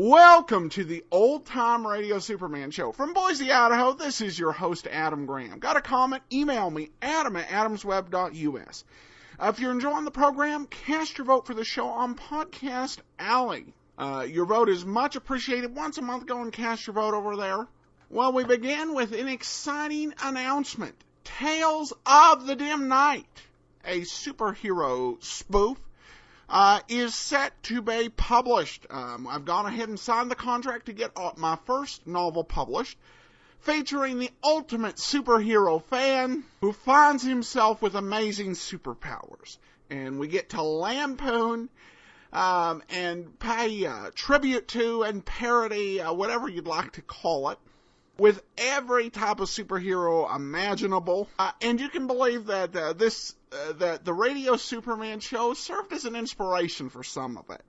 Welcome to the Old Time Radio Superman Show. From Boise, Idaho, this is your host, Adam Graham. Got a comment? Email me, adam@adamsweb.us. If you're enjoying the program, cast your vote for the show on Podcast Alley. Your vote is much appreciated. Once a month, go and cast your vote over there. Well, we begin with an exciting announcement. Tales of the Dim Night, a superhero spoof, is set to be published. I've gone ahead and signed the contract to get my first novel published, featuring the ultimate superhero fan who finds himself with amazing superpowers. And we get to lampoon and pay tribute to and parody, whatever you'd like to call it, with every type of superhero imaginable. And you can believe that that the Radio Superman show served as an inspiration for some of it,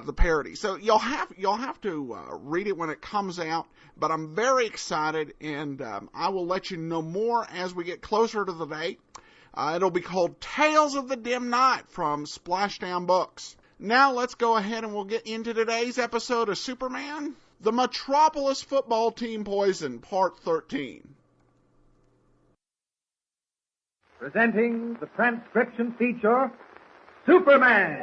the parody. So you'll have to read it when it comes out. But I'm very excited, and I will let you know more as we get closer to the date. It'll be called Tales of the Dim Night from Splashdown Books. Now let's go ahead and we'll get into today's episode of Superman, the Metropolis Football Team Poison, Part 13. Presenting the transcription feature, Superman.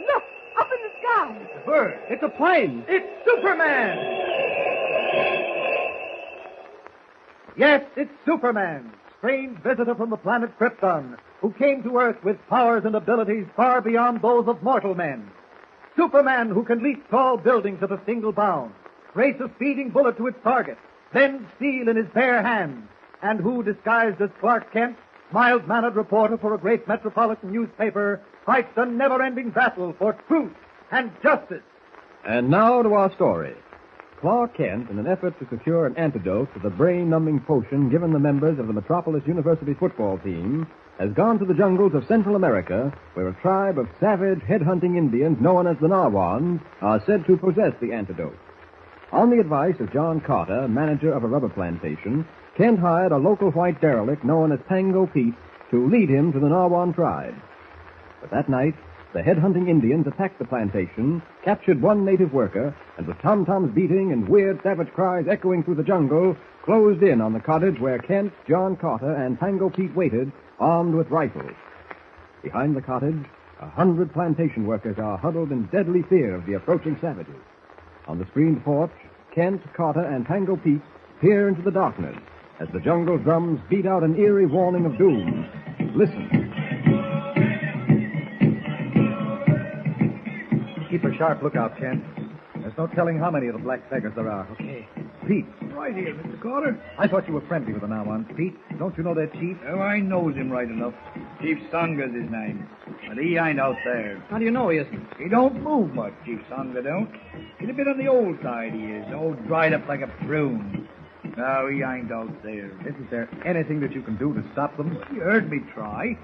Look, up in the sky. It's a bird. It's a plane. It's Superman. Yes, it's Superman, strange visitor from the planet Krypton, who came to Earth with powers and abilities far beyond those of mortal men. Superman, who can leap tall buildings at a single bound, race a speeding bullet to its target, bend steel in his bare hands, and who, disguised as Clark Kent, mild-mannered reporter for a great metropolitan newspaper, fights a never-ending battle for truth and justice. And now to our story. Clark Kent, in an effort to secure an antidote to the brain-numbing potion given the members of the Metropolis University football team, has gone to the jungles of Central America, where a tribe of savage, head-hunting Indians known as the Narwhals are said to possess the antidote. On the advice of John Carter, manager of a rubber plantation, Kent hired a local white derelict known as Tango Pete to lead him to the Narwan tribe. But that night, the head-hunting Indians attacked the plantation, captured one native worker, and with tom-toms beating and weird savage cries echoing through the jungle, closed in on the cottage where Kent, John Carter, and Tango Pete waited, armed with rifles. Behind the cottage, 100 plantation workers are huddled in deadly fear of the approaching savages. On the screened porch, Kent, Carter, and Tango Pete peer into the darkness as the jungle drums beat out an eerie warning of doom. Listen. Keep a sharp lookout, Kent. There's no telling how many of the black beggars there are. Okay. Pete, Right here, Mr. Carter. I thought you were friendly with the Narwhals. Pete, don't you know their chief? Oh, I knows him right enough. Chief Sanga's his name. But he ain't out there. How do you know he isn't? He don't move much, Chief Sanga don't. He's a bit on the old side, he is. All dried up like a prune. No, he ain't out there. Isn't there anything that you can do to stop them? You heard me try.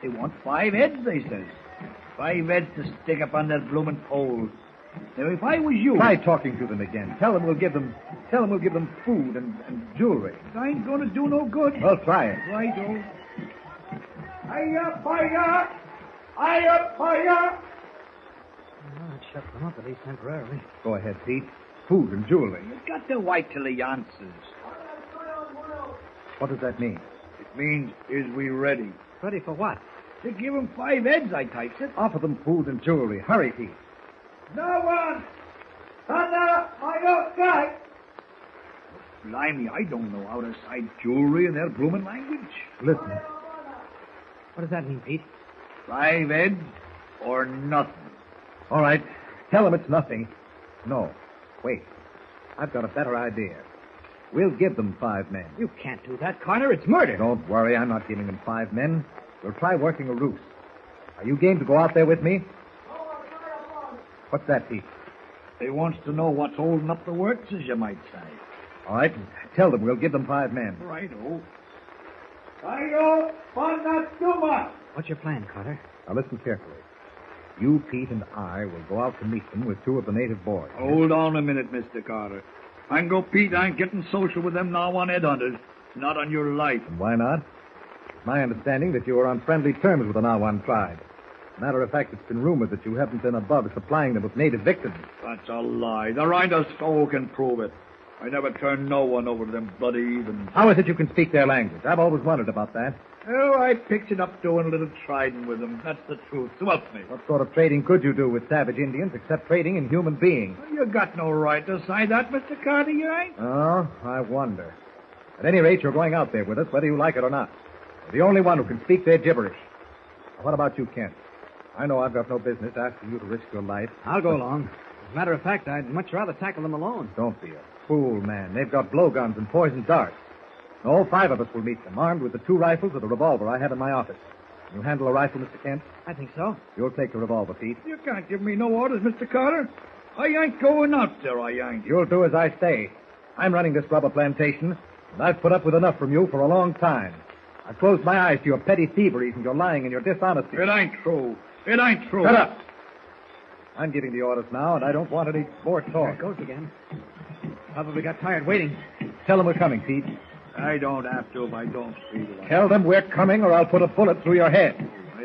They want 5 heads, they says. 5 heads to stick up on that bloomin' pole. Now, if I was you... Try talking to them again. Tell them we'll give them food and jewelry. It ain't gonna do no good. Well, try it. Right-o. Hiya, fire! Hiya, fire! Well, it shut them up, at least temporarily. Go ahead, Pete. Food and jewelry. You got to wait till he answers. What does that mean? It means, is we ready? Ready for what? To give him 5 heads, I types it. Offer them food and jewelry. Hurry, Pete. No one! Thunder! My old guy! Blimey, I don't know how to cite jewelry in their bloomin' language. Listen. What does that mean, Pete? 5 heads or nothing. All right. Tell them it's nothing. No. Wait. I've got a better idea. We'll give them 5 men. You can't do that, Carter. It's murder. Don't worry. I'm not giving them 5 men. We'll try working a ruse. Are you game to go out there with me? What's that, Pete? They wants to know what's holding up the works, as you might say. All right. Tell them we'll give them 5 men. Right-o. I fun not too much. What's your plan, Carter? Now listen carefully. You, Pete, and I will go out to meet them with 2 of the native boys. Hold on a minute, Mr. Carter. Tango Pete ain't getting social with them Narwan headhunters. Not on your life. And why not? It's my understanding that you are on friendly terms with the Narwan tribe. Matter of fact, it's been rumored that you haven't been above supplying them with native victims. That's a lie. There ain't a soul can prove it. I never turned no one over to them bloody heathens. How is it you can speak their language? I've always wondered about that. Oh, I picked it up doing a little trading with them. That's the truth. So help me. What sort of trading could you do with savage Indians except trading in human beings? You got no right to say that, Mr. Carter, you ain't. Oh, I wonder. At any rate, you're going out there with us, whether you like it or not. You're the only one who can speak their gibberish. Now, what about you, Kent? I know I've got no business asking you to risk your life. I'll go along. As a matter of fact, I'd much rather tackle them alone. Don't be a fool, man. They've got blowguns and poison darts. All 5 of us will meet them, armed with the 2 rifles and the revolver I have in my office. Can you handle a rifle, Mr. Kent? I think so. You'll take the revolver, Pete. You can't give me no orders, Mr. Carter. I ain't going out there, I ain't. You'll do as I say. I'm running this rubber plantation, and I've put up with enough from you for a long time. I've closed my eyes to your petty thieveries and your lying and your dishonesty. It ain't true. It ain't true. Shut up. I'm giving the orders now, and I don't want any more There talk. it goes again. Probably got tired waiting. Tell them we're coming, Pete. I don't have to if I don't feel like it. Tell them we're coming, or I'll put a bullet through your head.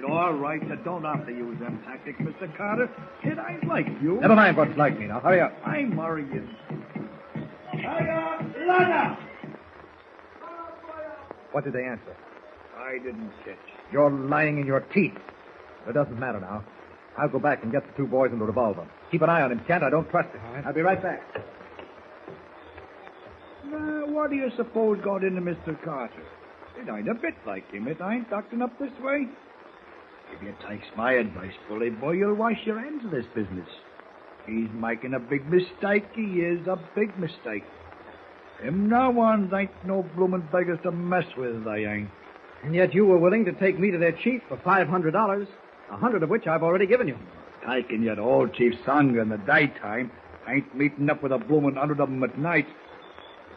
All right. I don't have to use them tactics, Mr. Carter. It ain't like you. Never mind what's like me. Now, hurry up. I'm worrying. Lana! What did they answer? I didn't catch. You're lying in your teeth. It doesn't matter now. I'll go back and get the 2 boys and the revolver. Keep an eye on him, Kent. I don't trust him. All right. I'll be right back. Now, what do you suppose got into Mr. Carter? It ain't a bit like him. It ain't acting up this way. If you takes my advice, bully boy, you'll wash your hands of this business. He's making a big mistake. He is a big mistake. Them no ones ain't no bloomin' beggars to mess with, they ain't. And yet you were willing to take me to their chief for $500, 100 of which I've already given you. Taking your old chief's hunger in the daytime ain't meeting up with a bloomin' 100 of them at night.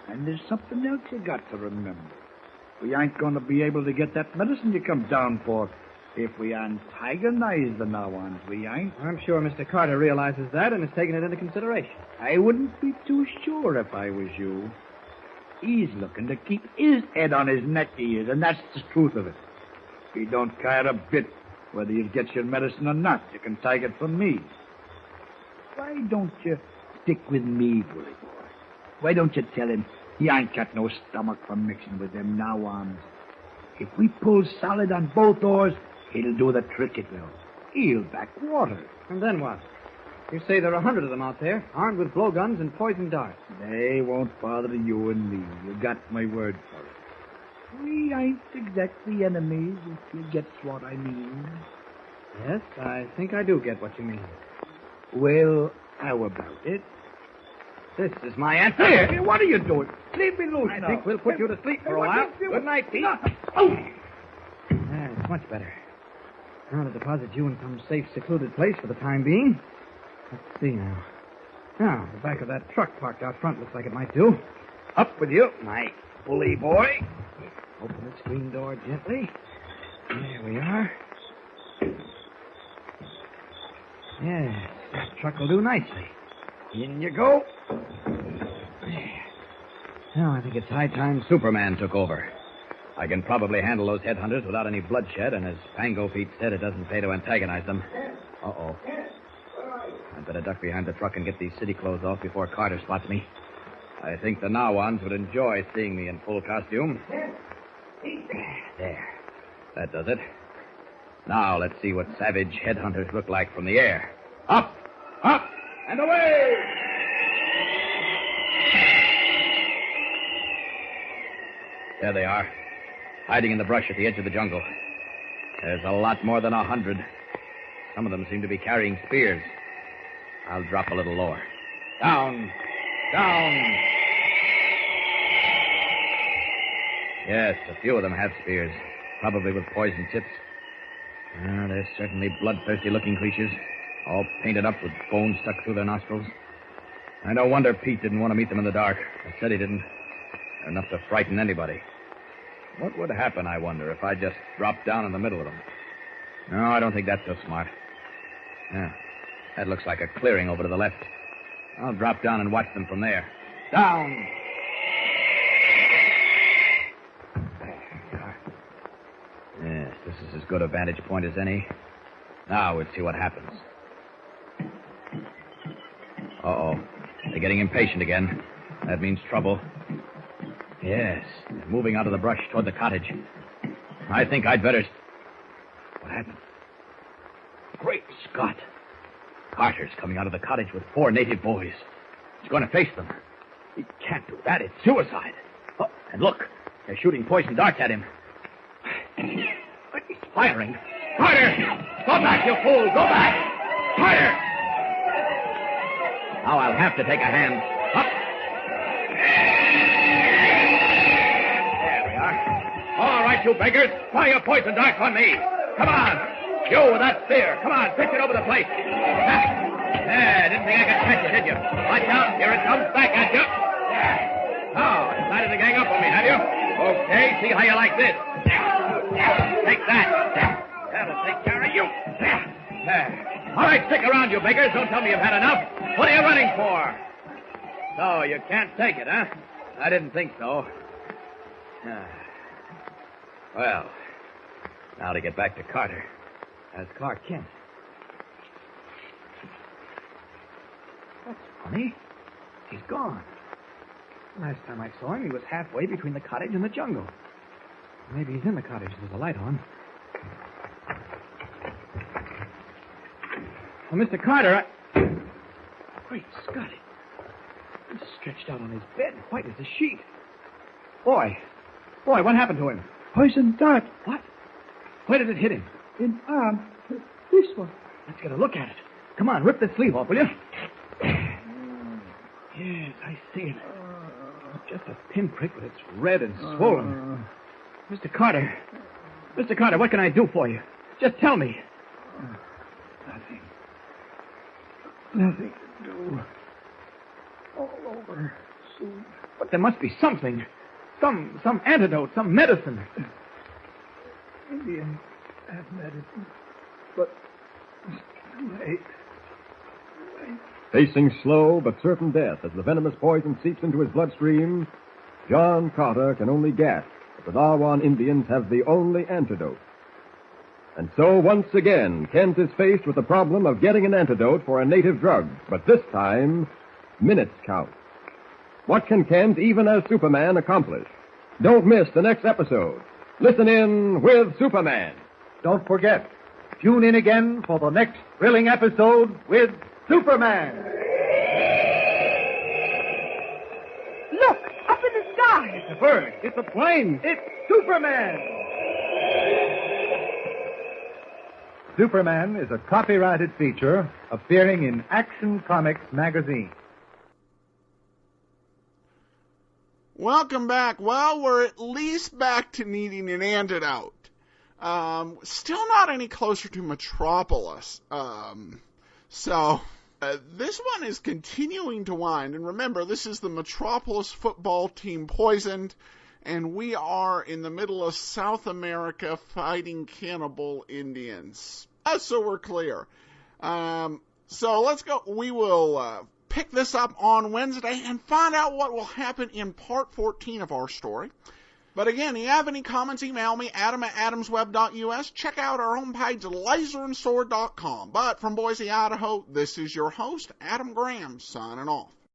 And there's something else you got to remember. We ain't going to be able to get that medicine you come down for if we antagonize the Nawans. We ain't. I'm sure Mr. Carter realizes that and has taken it into consideration. I wouldn't be too sure if I was you. He's looking to keep his head on his neck, he is, and that's the truth of it. He don't care a bit whether you get your medicine or not. You can take it from me. Why don't you stick with me, bully boy? Why don't you tell him he ain't got no stomach for mixing with them Nawans? If we pull solid on both oars, he'll do the trick, it will. He'll back water. And then what? You say there are 100 of them out there, armed with blowguns and poison darts. They won't bother you and me. You got my word for it. We ain't exactly enemies, if you get what I mean. Yes, I think I do get what you mean. Well, how about it? This is my answer. Hey, what are you doing? Leave me loose I now. think we'll put you to sleep for a while. Good night, Pete. Oh! That's much better. Now to deposit you in some safe, secluded place for the time being. Let's see now. Now, the back of that truck parked out front looks like it might do. Up with you, my bully boy. Open the screen door gently. There we are. Yes, that truck will do nicely. In you go. There. Now, I think it's high time Superman took over. I can probably handle those headhunters without any bloodshed, and as Pango Pete said, it doesn't pay to antagonize them. Uh-oh. I'd better duck behind the truck and get these city clothes off before Carter spots me. I think the Nawans would enjoy seeing me in full costume. There. That does it. Now let's see what savage headhunters look like from the air. Up! Up! And away! There they are, hiding in the brush at the edge of the jungle. There's a lot more than 100. Some of them seem to be carrying spears. I'll drop a little lower. Down! Down! Yes, a few of them have spears, probably with poison tips. They're certainly bloodthirsty-looking creatures, all painted up with bones stuck through their nostrils. I no wonder Pete didn't want to meet them in the dark. I said he didn't. They're enough to frighten anybody. What would happen, I wonder, if I just dropped down in the middle of them? No, I don't think that's so smart. Yeah, that looks like a clearing over to the left. I'll drop down and watch them from there. Down! There we are. Yes, this is as good a vantage point as any. Now we'll see what happens. Uh-oh. They're getting impatient again. That means trouble. Yes, they're moving out of the brush toward the cottage. I think I'd better... What happened? Great Scott. Carter's coming out of the cottage with 4 native boys. He's going to face them. He can't do that. It's suicide. Oh, and look, they're shooting poison darts at him. He's firing. Carter! Go back, you fool! Go back! Carter! Now I'll have to take a hand. Up! There we are. All right, you beggars. Fire your poison darts on me. Come on. You with that spear. Come on, pitch it over the place. Didn't think I could catch it, did you? Watch out. Here it comes back at you. Now, decided to gang up on me, have you? Okay, see how you like this. Take that. That'll take care of you. All right, stick around, you beggars. Don't tell me you've had enough. What are you running for? So, you can't take it, huh? I didn't think so. Well, now to get back to Carter. That's Clark Kent. That's funny. He's gone. Last time I saw him, he was halfway between the cottage and the jungle. Maybe he's in the cottage. There's a light on. Well, Mr. Carter, Great Scott. He's stretched out on his bed, white as a sheet. Boy, what happened to him? Poison dart. What? Where did it hit him? In arm. This one. Let's get a look at it. Come on, rip the sleeve off, will you? Yes, I see it. Just a pinprick, but it's red and swollen. Mr. Carter, what can I do for you? Just tell me. Nothing to do. All over soon. But there must be something. Some antidote, some medicine. Indians have medicine, but it's too late. Facing slow but certain death as the venomous poison seeps into his bloodstream, John Carter can only gasp that the Narwan Indians have the only antidote. And so, once again, Kent is faced with the problem of getting an antidote for a native drug. But this time, minutes count. What can Kent, even as Superman, accomplish? Don't miss the next episode. Listen in with Superman. Don't forget, tune in again for the next thrilling episode with Superman. Look, up in the sky. It's a bird. It's a plane. It's Superman. Superman is a copyrighted feature appearing in Action Comics magazine. Welcome back. Well, we're at least back to needing an antidote. Still not any closer to Metropolis. This one is continuing to wind. And remember, this is the Metropolis football team poisoned, and we are in the middle of South America fighting cannibal Indians. So we're clear. So let's go. We will pick this up on Wednesday and find out what will happen in part 14 of our story. But again, if you have any comments, email me, adam@adamsweb.us. Check out our homepage, laserandsword.com. But from Boise, Idaho, this is your host, Adam Graham, signing off.